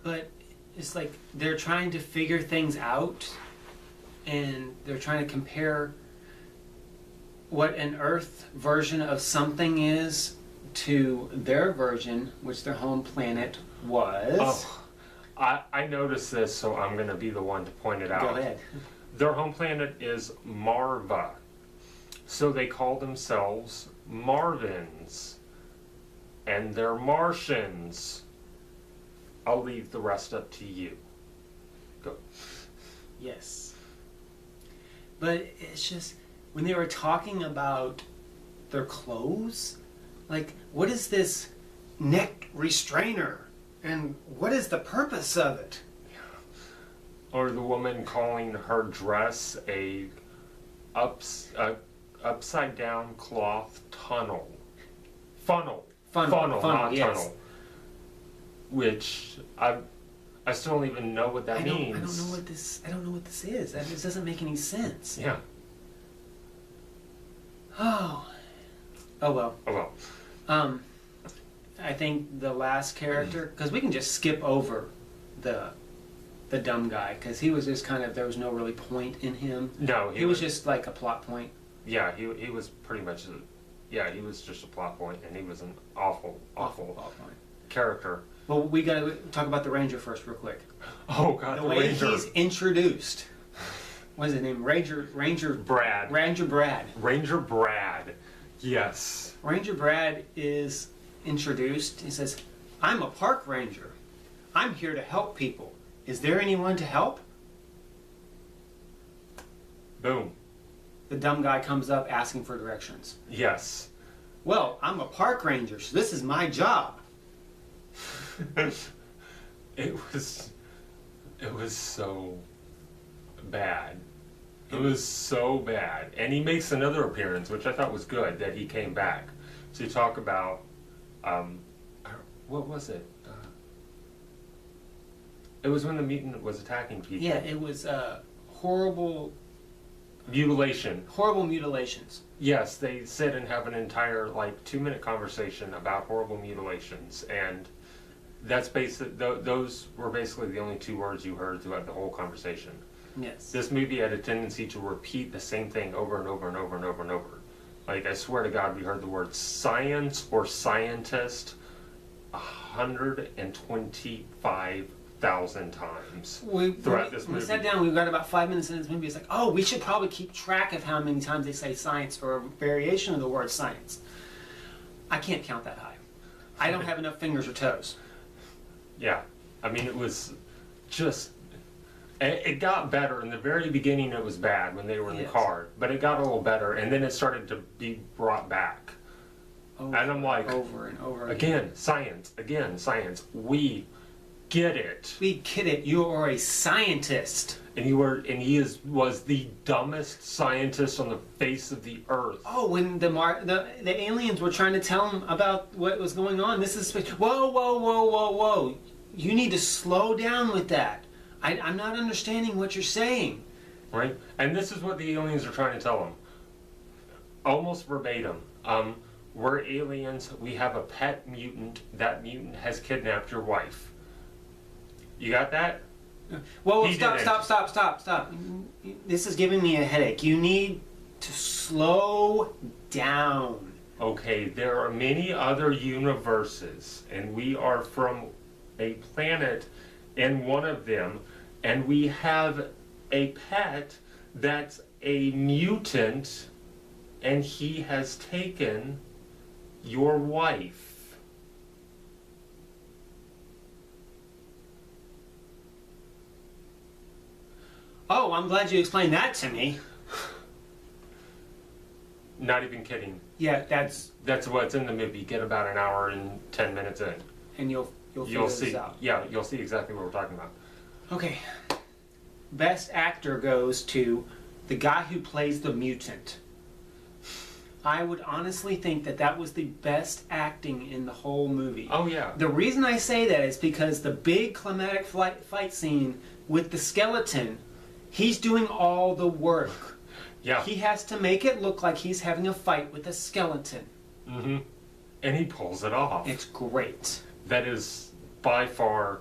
But it's like they're trying to figure things out, and they're trying to compare what an Earth version of something is to their version, which their home planet was. Oh, I noticed this, so I'm going to be the one to point it out. Go ahead. Their home planet is Marva, so they call themselves Marvins, and they're Martians. I'll leave the rest up to you. Go. Yes. But it's just, when they were talking about their clothes, like, what is this neck restrainer? And what is the purpose of it? Or the woman calling her dress a upside down cloth tunnel. Funnel, not yes. tunnel. Which I still don't even know what that means. I don't know what this is. This doesn't make any sense. Yeah. Oh well. Oh well. I think the last character, because we can just skip over the dumb guy, because he was just kind of, there was no really point in him. No, he was just like a plot point. Yeah, he was pretty much he was just a plot point, and he was an awful plot point character. Well, we gotta talk about the Ranger first, real quick. Oh God, the way Ranger. He's introduced. What is his name? Ranger Brad. Ranger Brad. Ranger Brad. Yes. Ranger Brad is introduced. He says, "I'm a park ranger. I'm here to help people. Is there anyone to help?" Boom. The dumb guy comes up asking for directions. Yes. Well, I'm a park ranger, so this is my job. It was so bad. It was so bad. And he makes another appearance, which I thought was good, that he came back. So you talk about, what was it? It was when the mutant was attacking people. Yeah, it was horrible... Mutilation. Horrible mutilations. Yes, they sit and have an entire, 2-minute conversation about horrible mutilations. And that's those were basically the only 2 words you heard throughout the whole conversation. Yes. This movie had a tendency to repeat the same thing over and over and over and over and over. Like, I swear to God, we heard the word science or scientist 125,000 times throughout this movie. We sat down, we've got about 5 minutes in this movie. It's like, oh, we should probably keep track of how many times they say science or a variation of the word science. I can't count that high. I don't have enough fingers or toes. Yeah. I mean, it was just... It got better. In the very beginning, it was bad when they were in the car. But it got a little better, and then it started to be brought back. And I'm like... Over and over again. Science. Again, science. We get it. We get it. You are a scientist. And he was the dumbest scientist on the face of the earth. Oh, when the aliens were trying to tell him about what was going on. This is... Whoa. You need to slow down with that. I'm not understanding what you're saying. Right? And this is what the aliens are trying to tell him. Almost verbatim. We're aliens. We have a pet mutant. That mutant has kidnapped your wife. You got that? Whoa, stop. This is giving me a headache. You need to slow down. Okay, there are many other universes, and we are from a planet in one of them, and we have a pet that's a mutant, and he has taken your wife. Oh, I'm glad you explained that to me. Not even kidding. Yeah, that's what's in the movie. Get about an hour and 10 minutes in. And you'll figure this out. Yeah, you'll see exactly what we're talking about. Okay. Best actor goes to the guy who plays the mutant. I would honestly think that was the best acting in the whole movie. Oh, yeah. The reason I say that is because the big climatic fight scene with the skeleton, he's doing all the work. Yeah. He has to make it look like he's having a fight with a skeleton. Mm-hmm. And he pulls it off. It's great. That is by far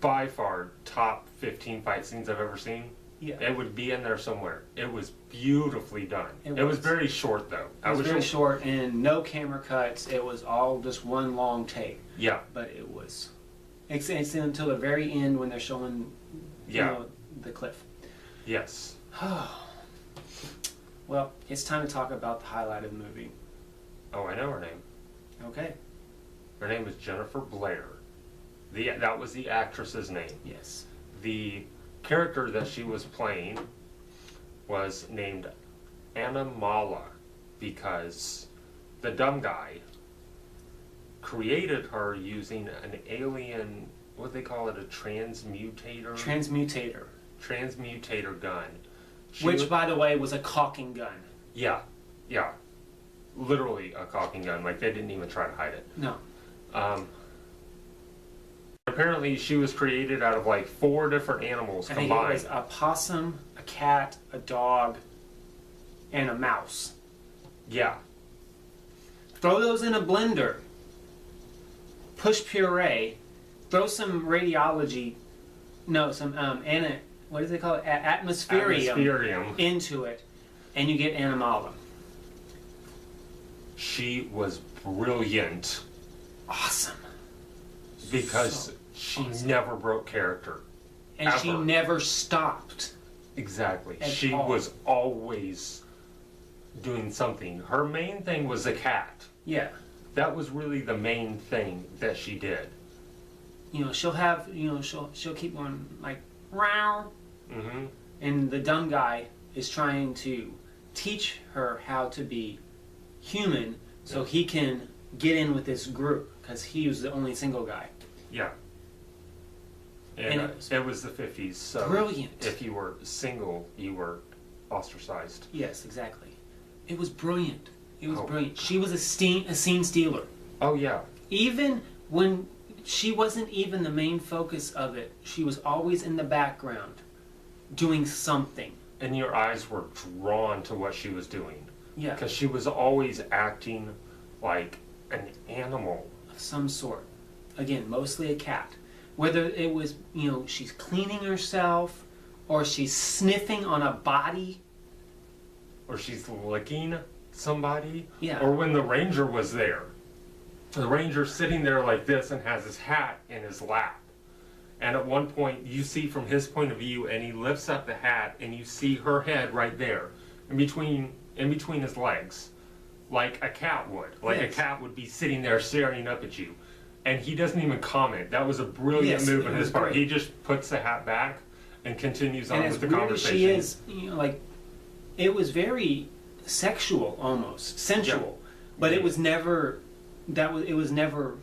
by far top 15 fight scenes I've ever seen. Yeah. It would be in there somewhere. It was beautifully done. It It was was. very short though. It was very short and no camera cuts. It was all just one long take. Yeah. But it was. It's until the very end when they're showing, Yeah. the cliff. Yes. Well, it's time to talk about the highlight of the movie. Oh, I know her name. Okay. Her name was Jennifer Blair. That was the actress's name. Yes. The character that she was playing was named Anna Mala because the dumb guy created her using an alien, what they call it, a transmutator? Transmutator gun. Which, by the way, was a caulking gun. Yeah, yeah. Literally a caulking gun. Like, they didn't even try to hide it. No. Apparently, she was created out of like 4 different animals I think combined. it was a possum, a cat, a dog, and a mouse. Yeah. Throw those in a blender. Push puree. Throw some radiology. No, some what do they call it? Atmospherium into it, and you get Animala. She was brilliant Awesome. because So she awesome. never broke character. And she Ever. never stopped. Exactly. At She all. was always doing something. Her main thing was a cat. Yeah. That was really the main thing that she did. She'll have, she'll keep going like, row. Mm-hmm. And the dumb guy is trying to teach her how to be human so he can get in with this group because he was the only single guy. Yeah. And And it was the 50s, so brilliant. if you were single, you were ostracized. Yes, exactly. It was brilliant. It was Oh. brilliant. She was a scene stealer. Oh, yeah. Even when she wasn't even the main focus of it, she was always in the background doing something. And your eyes were drawn to what she was doing. Yeah, Because she was always acting like an animal. of some sort. Again, mostly a cat. Whether it was, she's cleaning herself or she's sniffing on a body. Or she's licking somebody. Yeah. Or when the ranger was there. The ranger's sitting there like this and has his hat in his lap. And at one point, you see from his point of view, and he lifts up the hat, and you see her head right there, in between his legs, like a cat would. Like Yes. a cat would be sitting there staring up at you. And he doesn't even comment. That was a brilliant Yes, move it on was his part. great. He just puts the hat back and continues on And as with the weird as conversation. she is, it was very sexual almost, sensual. But it was never, it was never,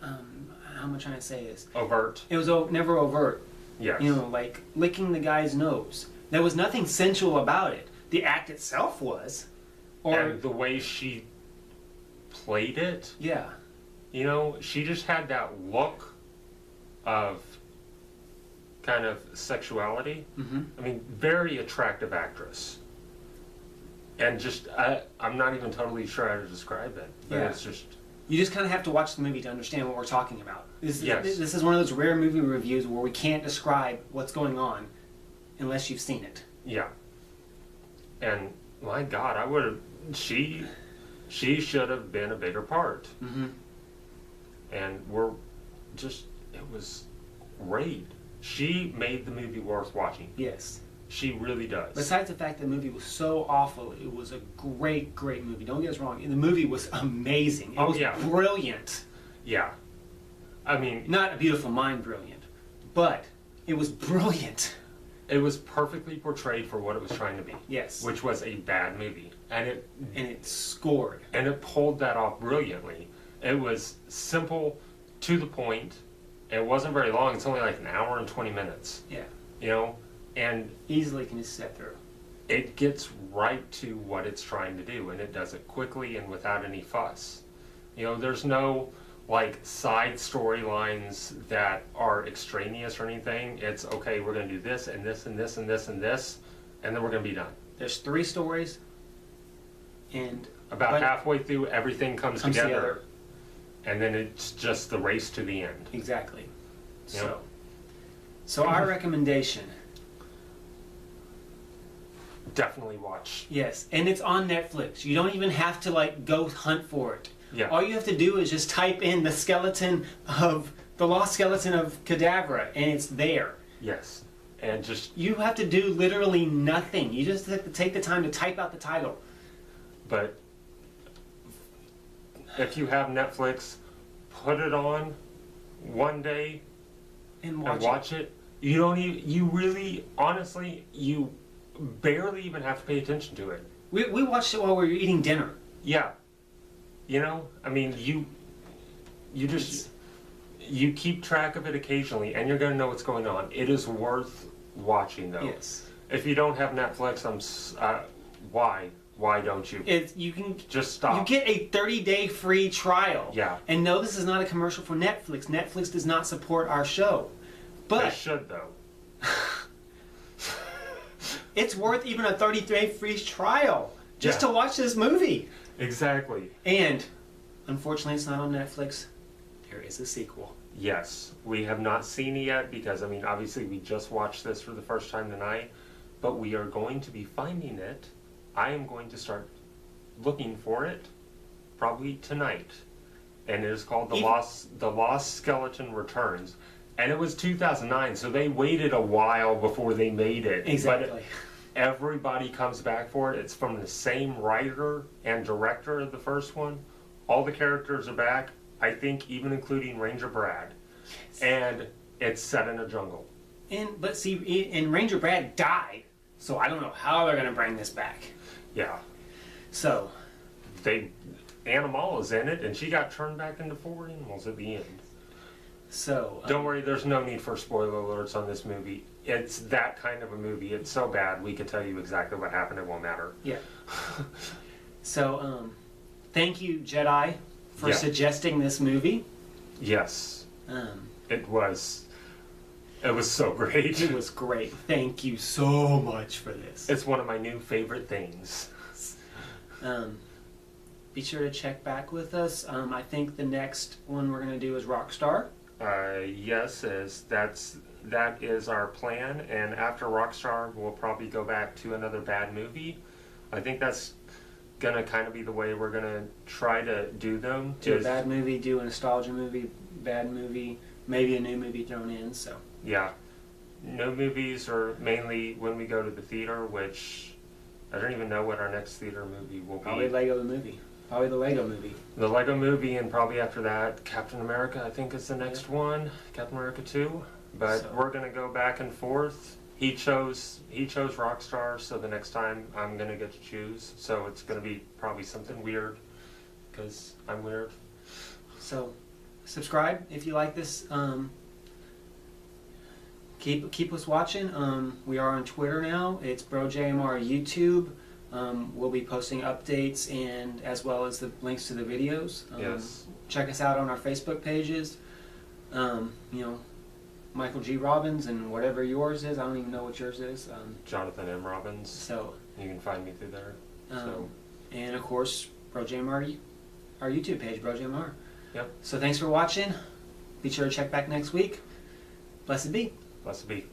how am I trying to say this? Overt. It was never overt. Yes. Like licking the guy's nose. There was nothing sensual about it. The act itself was. And the way she played it, Yeah. she just had that look of kind of sexuality. Mm-hmm. I mean, very attractive actress. And just, I'm not even totally sure how to describe it. But Yeah. it's just, You just kind of have to watch the movie to understand what we're talking about. This Yes. is one of those rare movie reviews where we can't describe what's going on unless you've seen it. yeah. And my God, she should have been a bigger part. Mm-hmm. And it was great. She made the movie worth watching. Yes. She really does. Besides the fact that the movie was so awful, it was a great, great movie. Don't get us wrong. The movie was amazing. It was yeah. brilliant. Yeah. I mean, Not A Beautiful Mind brilliant, but it was brilliant. it was perfectly portrayed for what it was trying to be. Yes. Which was a bad movie. And it scored. it pulled that off brilliantly. It was simple, to the point. It wasn't very long. It's only like an hour and 20 minutes. Yeah. And Easily can just sit through. it gets right to what it's trying to do, and it does it quickly and without any fuss. There's no like side storylines that are extraneous or anything. It's okay, we're going to do this and this and this and this and this, and then we're going to be done. There's 3 stories, and About halfway through, everything comes together. together, and then it's just the race to the end. Exactly. Yeah. So So our recommendation, Definitely watch. yes, and it's on Netflix. You don't even have to like go hunt for it. Yeah. All you have to do is just type in the lost skeleton of Cadavra, and it's there. Yes. And just, You have to do literally nothing. You just have to take the time to type out the title. but if you have Netflix, put it on one day And and watch it. You don't even, you really, honestly, you barely even have to pay attention to it. We watched it while we were eating dinner. Yeah. You know, I mean, you just, you keep track of it occasionally and you're going to know what's going on. It is worth watching though. Yes. If you don't have Netflix, why? Why don't you? You can Just stop. You get a 30-day free trial. Yeah. And no, this is not a commercial for Netflix. Netflix does not support our show. They But should though. it's worth even a 30-day free trial just Yeah. to watch this movie. Exactly. And unfortunately, it's not on Netflix. There is a sequel. Yes, we have not seen it yet because, I mean, obviously we just watched this for the first time tonight, but we are going to be finding it. I am going to start looking for it probably tonight. And it is called The Lost Skeleton Returns. And it was 2009, so they waited a while before they made it. Exactly. But everybody comes back for it. It's from the same writer and director of the first one. All the characters are back, I think even including Ranger Brad. And it's set in a jungle. But see, and Ranger Brad died, so I don't know how they're going to bring this back. Yeah. So, Animal is in it, and she got turned back into 4 animals at the end. so Don't worry, there's no need for spoiler alerts on this movie. It's that kind of a movie. It's so bad, we could tell you exactly what happened. It won't matter. yeah. So, thank you, Jedi, for Yeah. suggesting this movie. Yes, Um, it was so great. It was great. Thank you so much for this. It's one of my new favorite things. Be sure to check back with us. I think the next one we're going to do is Rockstar. Yes, that is our plan, and after Rockstar, we'll probably go back to another bad movie. I think that's gonna kind of be the way we're gonna try to do them. Do a bad movie, do a nostalgia movie, bad movie, maybe a new movie thrown in. So Yeah, no movies are mainly when we go to the theater, which I don't even know what our next theater movie will be. probably Lego the movie. Probably the Lego movie. The Lego movie, and probably after that, Captain America, I think is the next one. Captain America 2. But So- we're gonna go back and forth. He chose Rockstar, so the next time I'm gonna get to choose. So it's gonna be probably something weird, because I'm weird. So subscribe if you like this. Keep us watching. We are on Twitter now. It's BroJMR YouTube. We'll be posting updates and as well as the links to the videos. Yes. Check us out on our Facebook pages. Michael G. Robbins and whatever yours is. I don't even know what yours is. Jonathan M. Robbins. So, You can find me through there. and of course, BroJMR, our YouTube page, BroJMR. Yep. So thanks for watching. Be sure to check back next week. Blessed be. Blessed be.